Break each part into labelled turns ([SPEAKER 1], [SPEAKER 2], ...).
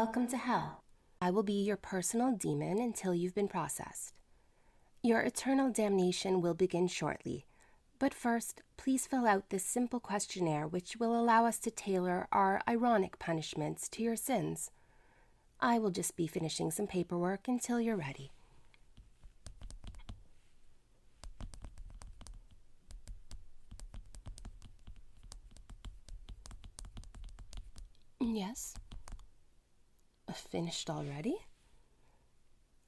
[SPEAKER 1] Welcome to hell. I will be your personal demon until you've been processed. Your eternal damnation will begin shortly, but first, please fill out this simple questionnaire which will allow us to tailor our ironic punishments to your sins. I will just be finishing some paperwork until you're ready. Yes? Finished already?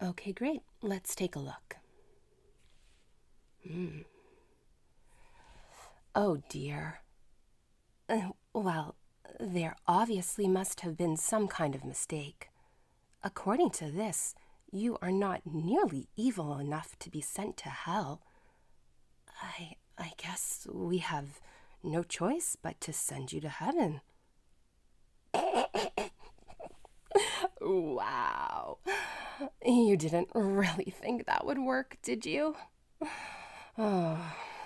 [SPEAKER 1] Okay, great. Let's take a look. Oh dear. Well, there obviously must have been some kind of mistake. According to this, you are not nearly evil enough to be sent to hell. I guess we have no choice but to send you to heaven. Wow. You didn't really think that would work, did you? Oh,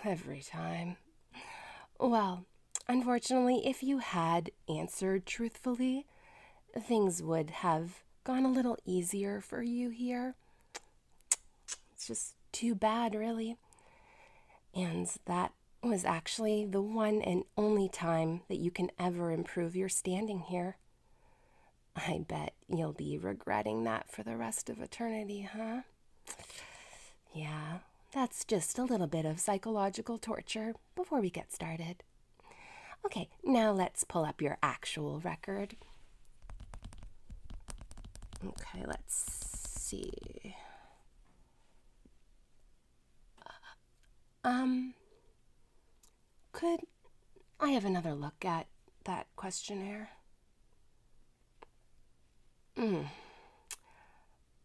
[SPEAKER 1] every time. Well, unfortunately, if you had answered truthfully, things would have gone a little easier for you here. It's just too bad, really. And that was actually the one and only time that you can ever improve your standing here. I bet you'll be regretting that for the rest of eternity, huh? Yeah, that's just a little bit of psychological torture before we get started. Okay, now let's pull up your actual record. Okay, let's see. Could I have another look at that questionnaire?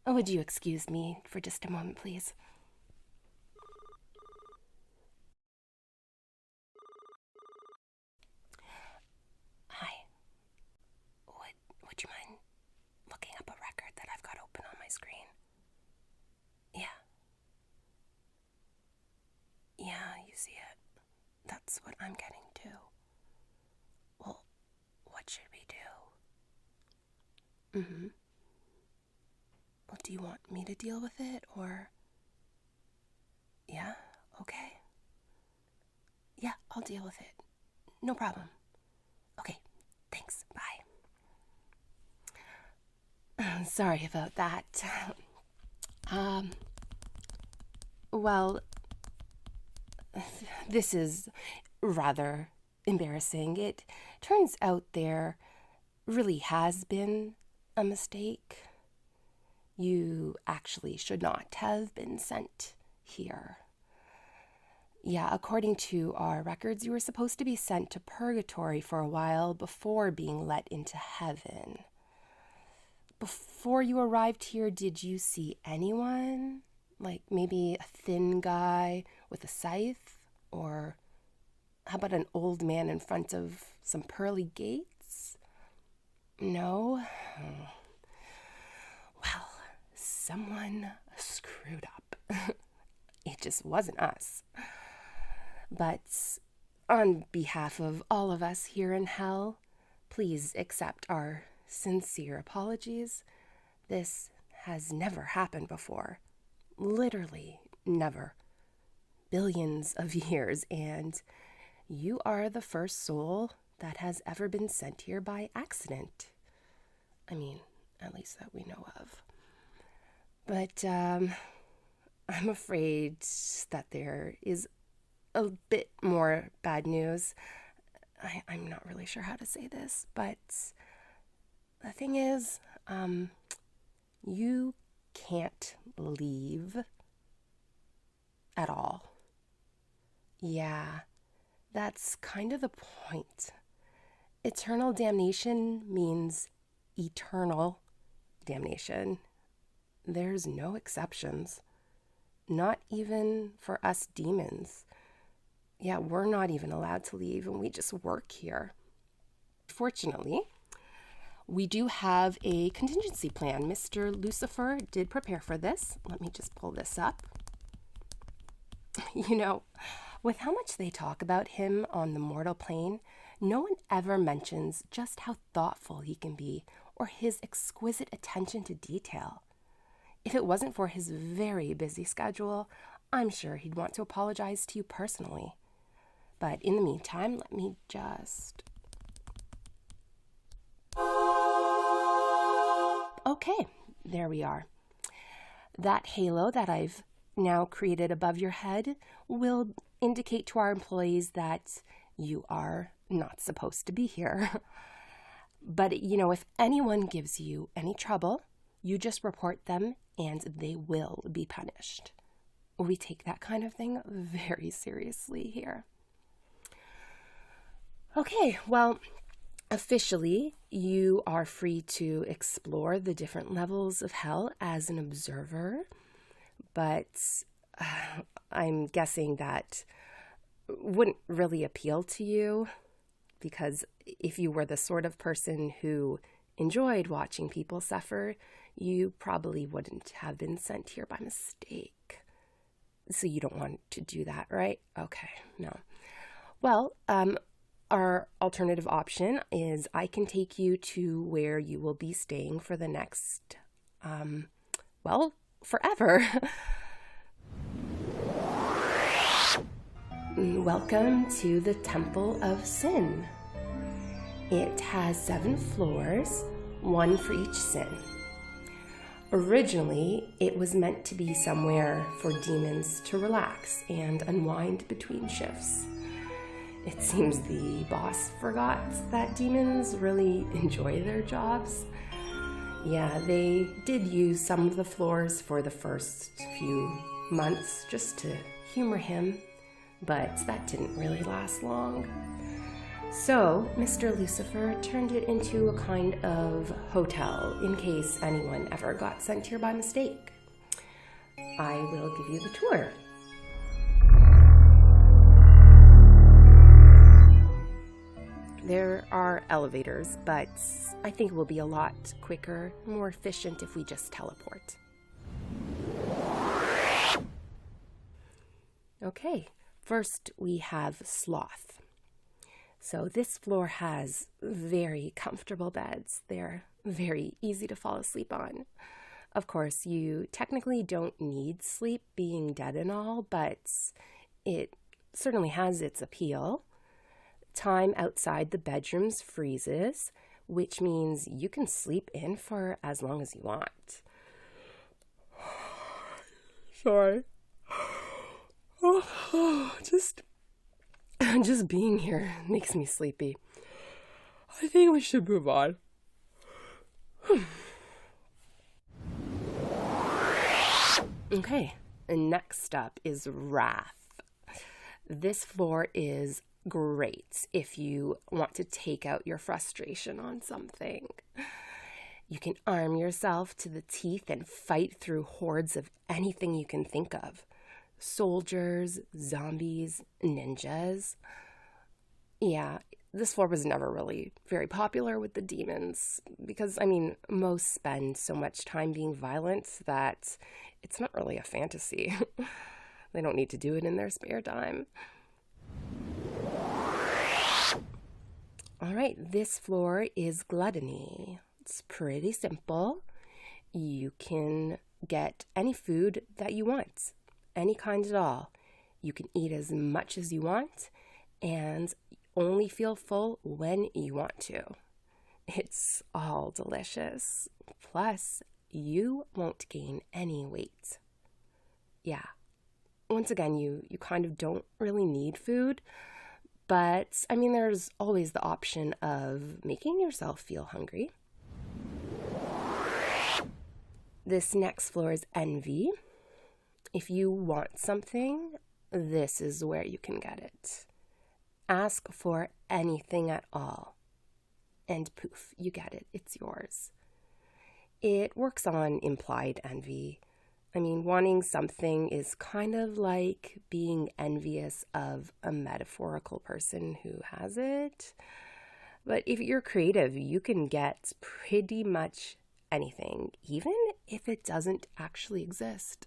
[SPEAKER 1] Would you excuse me for just a moment, please? Hi. Would you mind looking up a record that I've got open on my screen? Yeah. Yeah, you see it. That's what I'm getting too. Well, what should we do? Well, do you want me to deal with it, or? Yeah? Okay. Yeah, I'll deal with it. No problem. Okay, thanks. Bye. Sorry about that. Well, this is rather embarrassing. It turns out there really has been a mistake. You actually should not have been sent here. Yeah, according to our records, you were supposed to be sent to purgatory for a while before being let into heaven. Before you arrived here, did you see anyone? Like maybe a thin guy with a scythe? Or how about an old man in front of some pearly gates? No? Well, someone screwed up. It just wasn't us. But on behalf of all of us here in hell, please accept our sincere apologies. This has never happened before. Literally never. Billions of years, and you are the first soul that has ever been sent here by accident. I mean, at least that we know of. But I'm afraid that there is a bit more bad news. I'm not really sure how to say this, but the thing is, you can't leave at all. Yeah, that's kind of the point. Eternal damnation means eternal damnation. There's no exceptions. Not even for us demons. Yeah, we're not even allowed to leave, and we just work here. Fortunately, we do have a contingency plan. Mr. Lucifer did prepare for this. Let me just pull this up. You know, with how much they talk about him on the mortal plane, no one ever mentions just how thoughtful he can be or his exquisite attention to detail. If it wasn't for his very busy schedule, I'm sure he'd want to apologize to you personally. But in the meantime, let me just... Okay, there we are. That halo that I've now created above your head will indicate to our employees that you are not supposed to be here. But, you know, if anyone gives you any trouble, you just report them and they will be punished. We take that kind of thing very seriously here. Okay, well, officially, you are free to explore the different levels of hell as an observer, but I'm guessing that wouldn't really appeal to you, because if you were the sort of person who enjoyed watching people suffer, you probably wouldn't have been sent here by mistake. So you don't want to do that, right? Okay, no. Well, our alternative option is I can take you to where you will be staying for the next, well, forever. Welcome to the Temple of Sin. It has 7 floors, 1 for each sin. Originally, it was meant to be somewhere for demons to relax and unwind between shifts. It seems the boss forgot that demons really enjoy their jobs. Yeah, they did use some of the floors for the first few months just to humor him, but that didn't really last long. So, Mr. Lucifer turned it into a kind of hotel in case anyone ever got sent here by mistake. I will give you the tour. There are elevators, but I think it will be a lot quicker, more efficient if we just teleport. Okay, first we have Sloth. So this floor has very comfortable beds. They're very easy to fall asleep on. Of course, you technically don't need sleep, being dead and all, but it certainly has its appeal. Time outside the bedrooms freezes, which means you can sleep in for as long as you want. Sorry. Just being here makes me sleepy. I think we should move on. Okay, and next up is Wrath. This floor is great if you want to take out your frustration on something. You can arm yourself to the teeth and fight through hordes of anything you can think of. Soldiers, zombies, ninjas. Yeah, this floor was never really very popular with the demons because, I mean, most spend so much time being violent that it's not really a fantasy. They don't need to do it in their spare time. All right, this floor is gluttony. It's pretty simple. You can get any food that you want, any kind at all. You can eat as much as you want and only feel full when you want to. It's all delicious. Plus, you won't gain any weight. Yeah, once again, you kind of don't really need food. But, I mean, there's always the option of making yourself feel hungry. This next floor is Envy. If you want something, this is where you can get it. Ask for anything at all. And poof, you get it. It's yours. It works on implied envy. I mean, wanting something is kind of like being envious of a metaphorical person who has it. But if you're creative, you can get pretty much anything, even if it doesn't actually exist.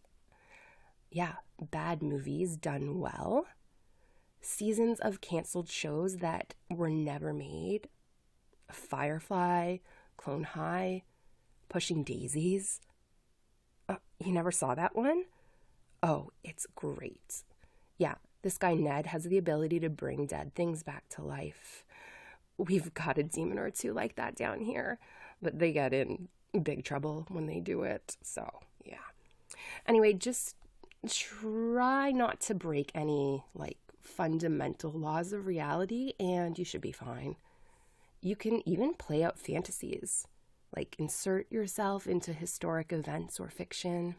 [SPEAKER 1] Yeah, bad movies done well. Seasons of canceled shows that were never made. Firefly, 𝙁𝙐𝙇𝙀𝙀, pushing daisies. You never saw that one? Oh, it's great. Yeah, this guy Ned has the ability to bring dead things back to life. We've got a demon or two like that down here, but they get in big trouble when they do it, so yeah. Anyway, just try not to break any, like, fundamental laws of reality, and you should be fine. You can even play out fantasies, like insert yourself into historic events or fiction.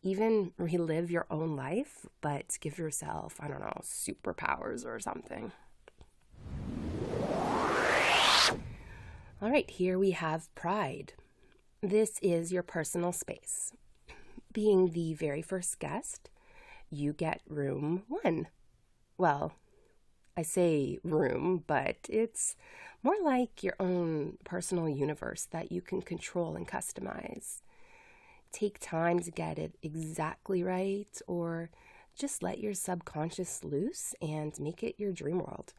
[SPEAKER 1] Even relive your own life, but give yourself, I don't know, superpowers or something. All right, here we have Pride. This is your personal space. Being the very first guest, you get room 1. Well, I say room, but it's more like your own personal universe that you can control and customize. Take time to get it exactly right, or just let your subconscious loose and make it your dream world.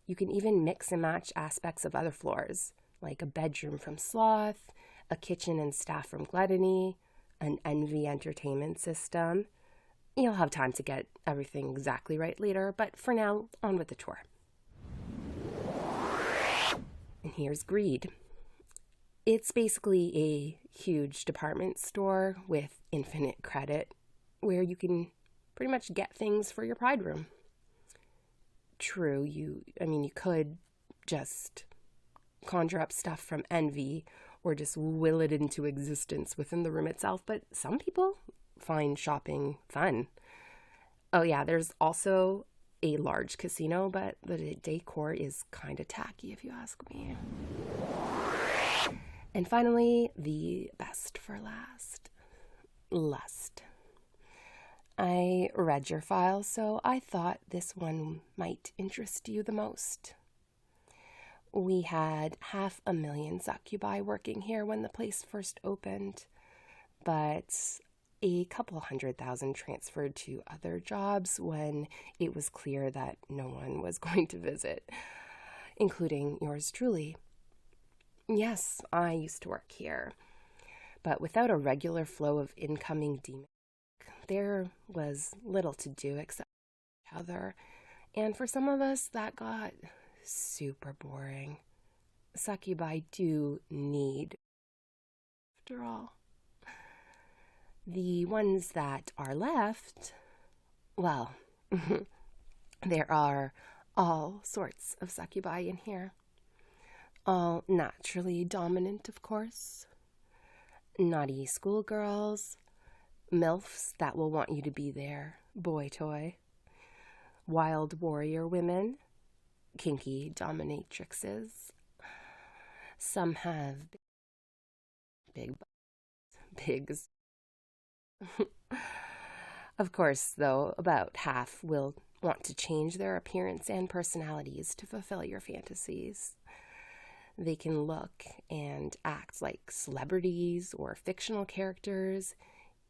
[SPEAKER 1] You can even mix and match aspects of other floors, like a bedroom from Sloth, a kitchen and staff from Gluttony, an envy entertainment system. You'll have time to get everything exactly right later, but for now, on with the tour. And here's Greed. It's basically a huge department store with infinite credit where you can pretty much get things for your Pride room. True, you could just conjure up stuff from envy or just will it into existence within the room itself, but some people find shopping fun. Oh yeah, there's also a large casino, but the decor is kind of tacky if you ask me. And finally, the best for last, Lust. I read your file, so I thought this one might interest you the most. We had 500,000 succubi working here when the place first opened, but a couple 100,000 transferred to other jobs when it was clear that no one was going to visit, including yours truly. Yes, I used to work here, but without a regular flow of incoming demons, there was little to do except each other, and for some of us that got super boring. Succubi do need, after all. The ones that are left, well, there are all sorts of succubi in here. All naturally dominant, of course. Naughty schoolgirls, MILFs that will want you to be their boy toy, wild warrior women, kinky dominatrixes. Some have big bigs. Of course, though, about half will want to change their appearance and personalities to fulfill your fantasies. They can look and act like celebrities or fictional characters,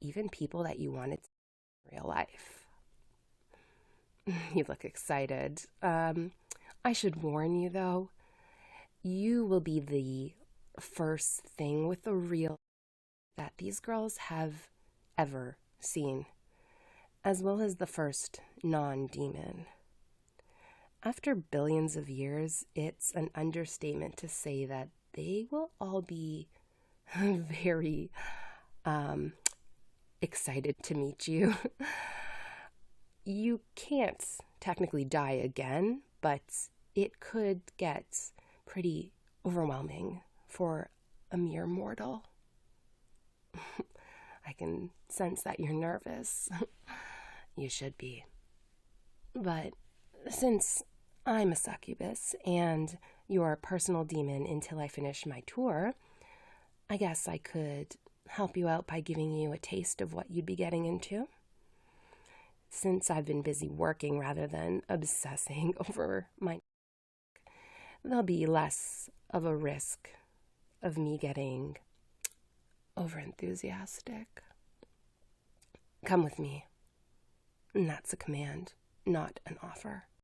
[SPEAKER 1] even people that you wanted to see in real life. You look excited. I should warn you, though, you will be the first thing with the real that these girls have ever seen, as well as the first non-demon. After billions of years, it's an understatement to say that they will all be very excited to meet you. You can't technically die again, but it could get pretty overwhelming for a mere mortal. I can sense that you're nervous. You should be. But since I'm a succubus and your personal demon until I finish my tour, I guess I could help you out by giving you a taste of what you'd be getting into. Since I've been busy working rather than obsessing over my work, there'll be less of a risk of me getting overenthusiastic. Come with me. And that's a command, not an offer.